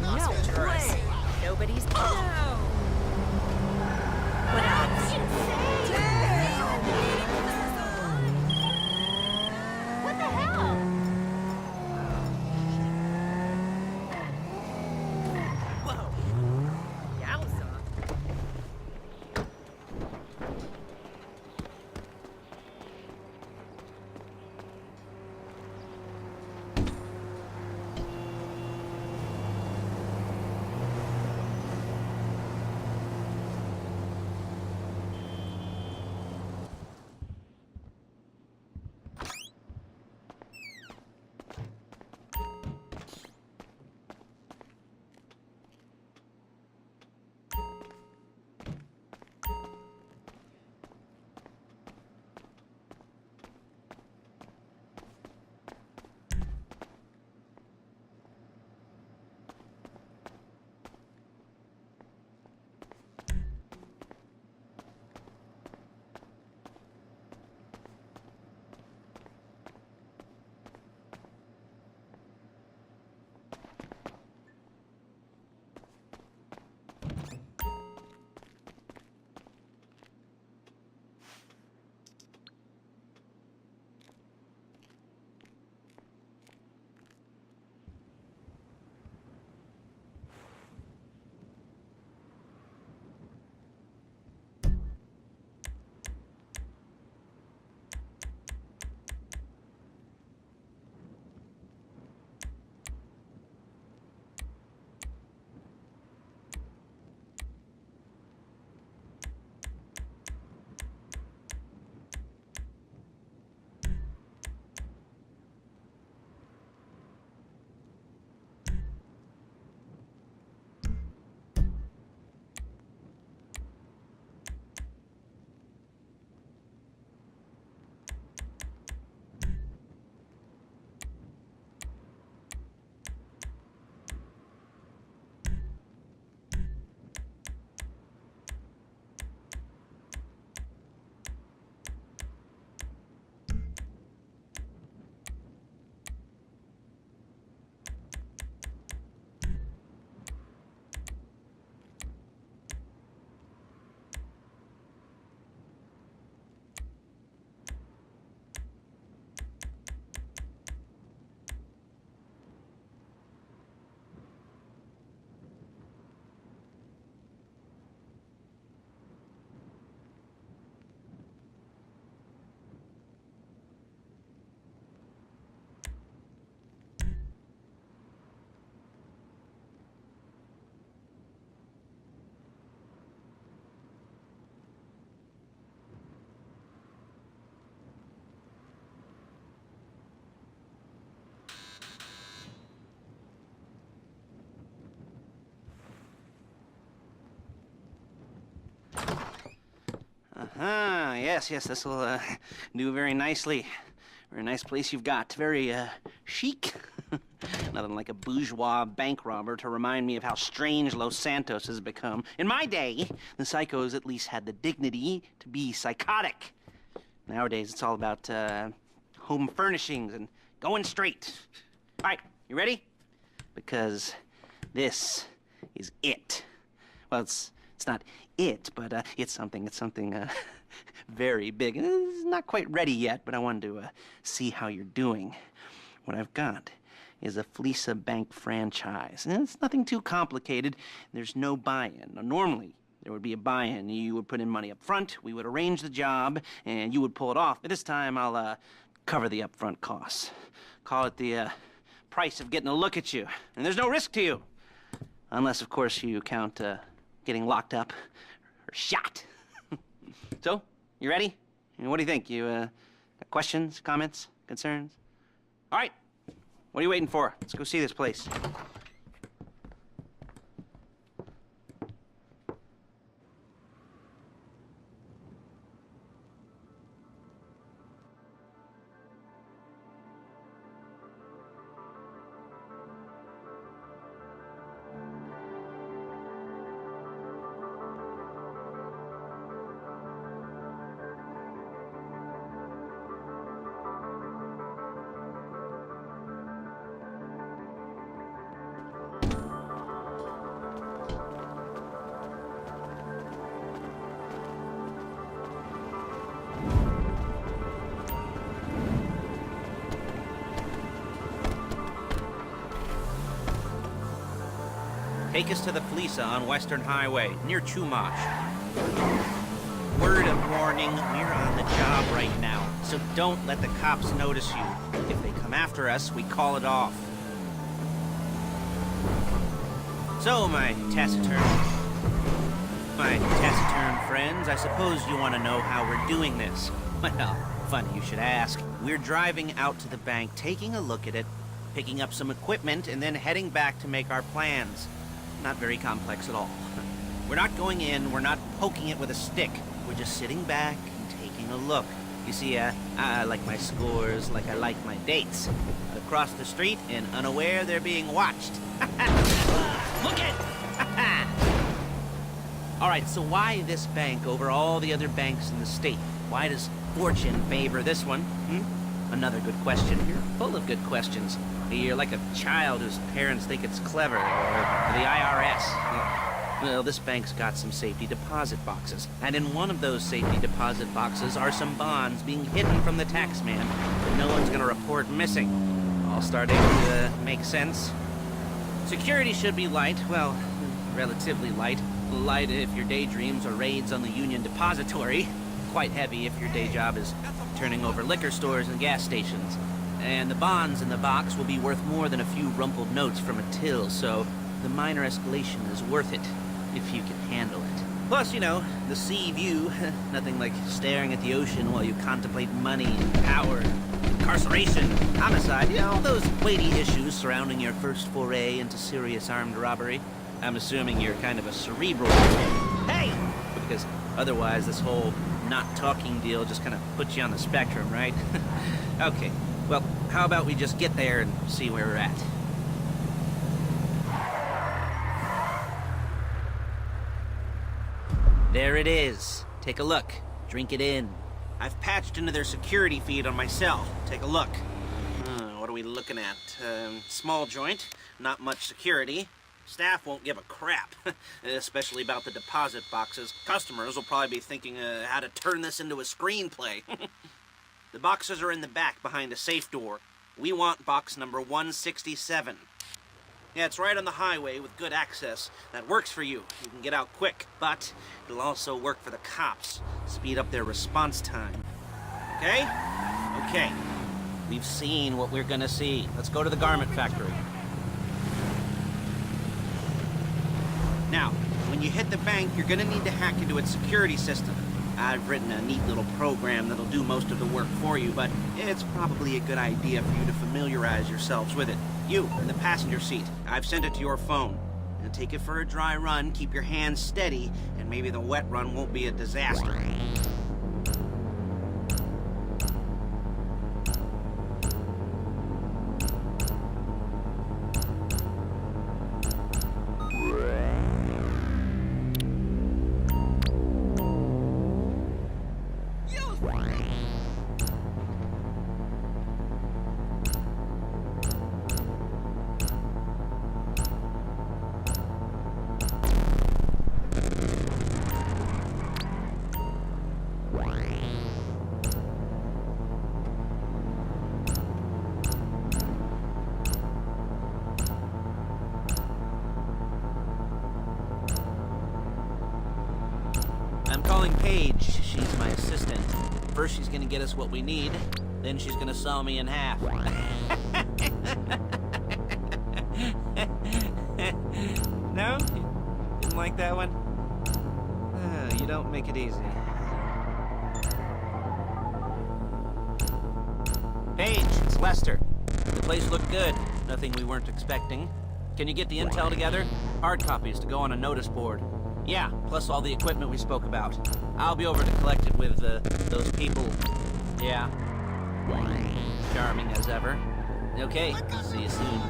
No way! Nobody's... No! That's insane! What the hell? Whoa! Yowza! Yes, this will do very nicely. Very nice place you've got. Very chic. Nothing like a bourgeois bank robber to remind me of how strange Los Santos has become. In my day, the psychos at least had the dignity to be psychotic. Nowadays, it's all about home furnishings and going straight. All right, you ready? Because this is it. Well, it's not it, but it's something very big. It's not quite ready yet, but I wanted to see how you're doing. What I've got is a Fleesa Bank franchise. And it's nothing too complicated. There's no buy-in. Now, normally, there would be a buy-in. You would put in money up front, we would arrange the job, and you would pull it off. But this time, I'll cover the upfront costs. Call it the price of getting a look at you. And there's no risk to you. Unless, of course, you count getting locked up or shot. So, you ready? What do you think? You got questions, comments, concerns? All right. What are you waiting for? Let's go see this place. Take us to the Felisa on Western Highway, near Chumash. Word of warning, we're on the job right now, so don't let the cops notice you. If they come after us, we call it off. So, my taciturn friends, I suppose you want to know how we're doing this. Well, funny you should ask. We're driving out to the bank, taking a look at it, picking up some equipment, and then heading back to make our plans. Not very complex at all. We're not going in, we're not poking it with a stick. We're just sitting back and taking a look. You see, I like my scores like I like my dates. Across the street and unaware they're being watched. Look it! All right, so why this bank over all the other banks in the state? Why does fortune favor this one? Another good question. You're full of good questions. You're like a child whose parents think it's clever, or the IRS. Well, this bank's got some safety deposit boxes, and in one of those safety deposit boxes are some bonds being hidden from the tax man that no one's gonna report missing. All starting to make sense. Security should be light, well, relatively light. Light if your daydreams are raids on the Union Depository. Quite heavy if your day job is turning over liquor stores and gas stations. And the bonds in the box will be worth more than a few rumpled notes from a till, so the minor escalation is worth it, if you can handle it. Plus, you know, the sea view. Nothing like staring at the ocean while you contemplate money, power, incarceration, homicide, you know, all those weighty issues surrounding your first foray into serious armed robbery. I'm assuming you're kind of a cerebral. Hey! Because otherwise this whole not talking deal just kind of puts you on the spectrum, right? Okay, well, how about we just get there and see where we're at? There it is. Take a look. Drink it in. I've patched into their security feed on my cell. Take a look. What are we looking at? Small joint, not much security. Staff won't give a crap, especially about the deposit boxes. Customers will probably be thinking how to turn this into a screenplay. The boxes are in the back behind a safe door. We want box number 167. Yeah, it's right on the highway with good access. That works for you. You can get out quick, but it'll also work for the cops. Speed up their response time. Okay? Okay. We've seen what we're gonna see. Let's go to the garment factory. Now, when you hit the bank, you're gonna need to hack into its security system. I've written a neat little program that'll do most of the work for you, but it's probably a good idea for you to familiarize yourselves with it. You, in the passenger seat, I've sent it to your phone. And take it for a dry run, keep your hands steady, and maybe the wet run won't be a disaster. I'm calling Paige. She's my assistant. First she's gonna get us what we need, then she's gonna saw me in half. No? You didn't like that one? You don't make it easy. Paige, it's Lester. The place looked good. Nothing we weren't expecting. Can you get the intel together? Hard copies to go on a notice board. Yeah, plus all the equipment we spoke about. I'll be over to collect it with, those people. Yeah. Charming as ever. Okay, see you soon.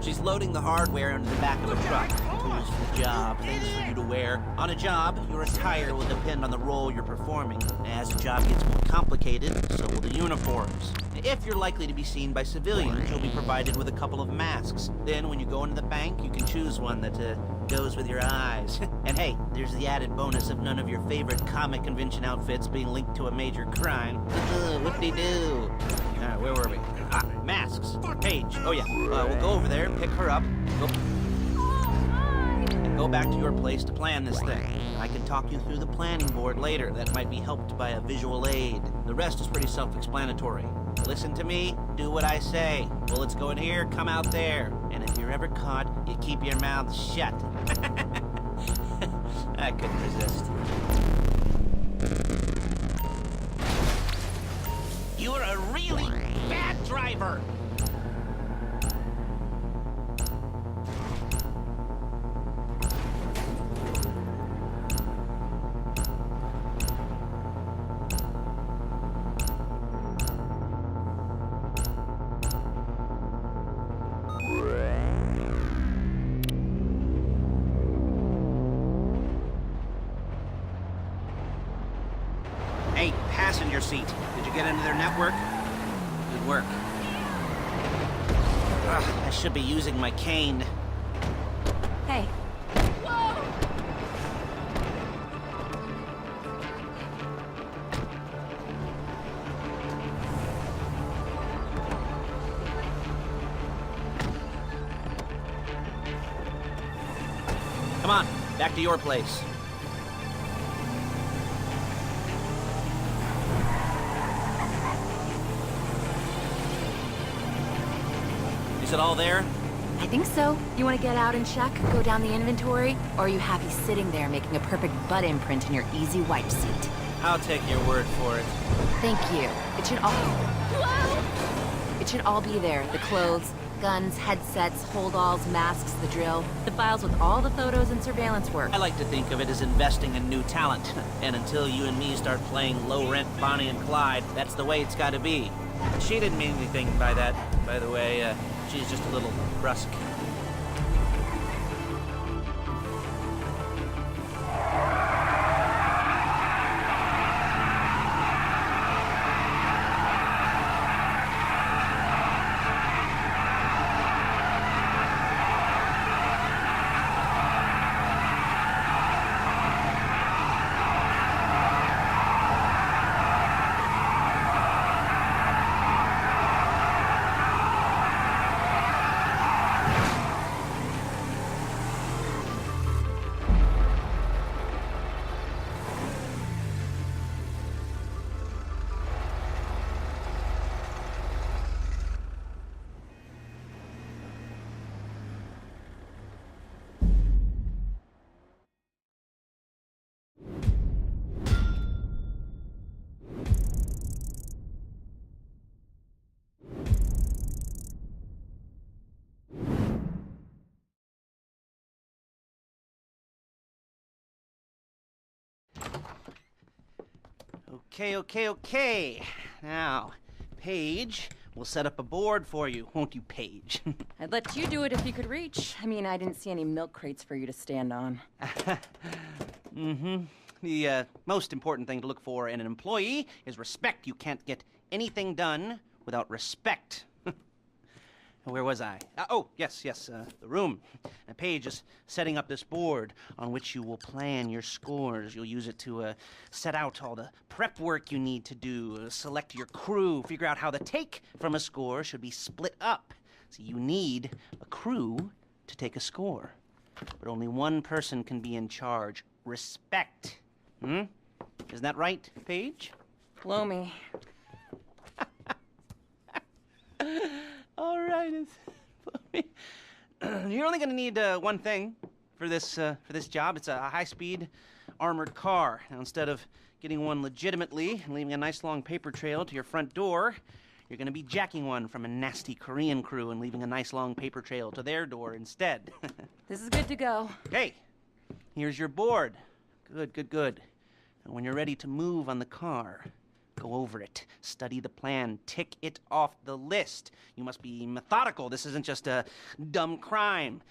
She's loading the hardware into the back of a truck. Tools for the job, things for you to wear. On a job, your attire will depend on the role you're performing. As the job gets more complicated, so will the uniforms. If you're likely to be seen by civilians, you'll be provided with a couple of masks. Then, when you go into the bank, you can choose one that, goes with your eyes. And hey, there's the added bonus of none of your favorite comic convention outfits being linked to a major crime. Whoop-de-doo. Where were we? Masks. Paige. Oh yeah. We'll go over there and pick her up. Go go back to your place to plan this thing. I can talk you through the planning board later. That might be helped by a visual aid. The rest is pretty self-explanatory. Listen to me, do what I say. Bullets go in here, come out there. And if you're ever caught, you keep your mouth shut. I couldn't resist. You're a really bad driver. Hey, passenger seat. Did you get into their network? Good work. Ugh, I should be using my cane. Hey. Come on, back to your place. Is it all there? I think so. You want to get out and check, go down the inventory, or are you happy sitting there making a perfect butt imprint in your easy wipe seat? I'll take your word for it. Thank you. It should all be there. The clothes, guns, headsets, holdalls, masks, the drill. The files with all the photos and surveillance work. I like to think of it as investing in new talent. And until you and me start playing low-rent Bonnie and Clyde, that's the way it's gotta be. She didn't mean anything by that, by the way. She's just a little brusque. Okay. Now, Paige will set up a board for you, won't you, Paige? I'd let you do it if you could reach. I mean, I didn't see any milk crates for you to stand on. The most important thing to look for in an employee is respect. You can't get anything done without respect. Where was I? Yes, the room. Paige is setting up this board on which you will plan your scores. You'll use it to set out all the prep work you need to do, select your crew, figure out how the take from a score should be split up. So you need a crew to take a score. But only one person can be in charge. Respect. Isn't that right, Paige? Blow me. All right. You're only going to need one thing for this job. It's a high-speed armored car. Now, instead of getting one legitimately and leaving a nice long paper trail to your front door, you're going to be jacking one from a nasty Korean crew and leaving a nice long paper trail to their door instead. This is good to go. Okay, here's your board. Good. And when you're ready to move on the car, go over it, study the plan, tick it off the list. You must be methodical. This isn't just a dumb crime.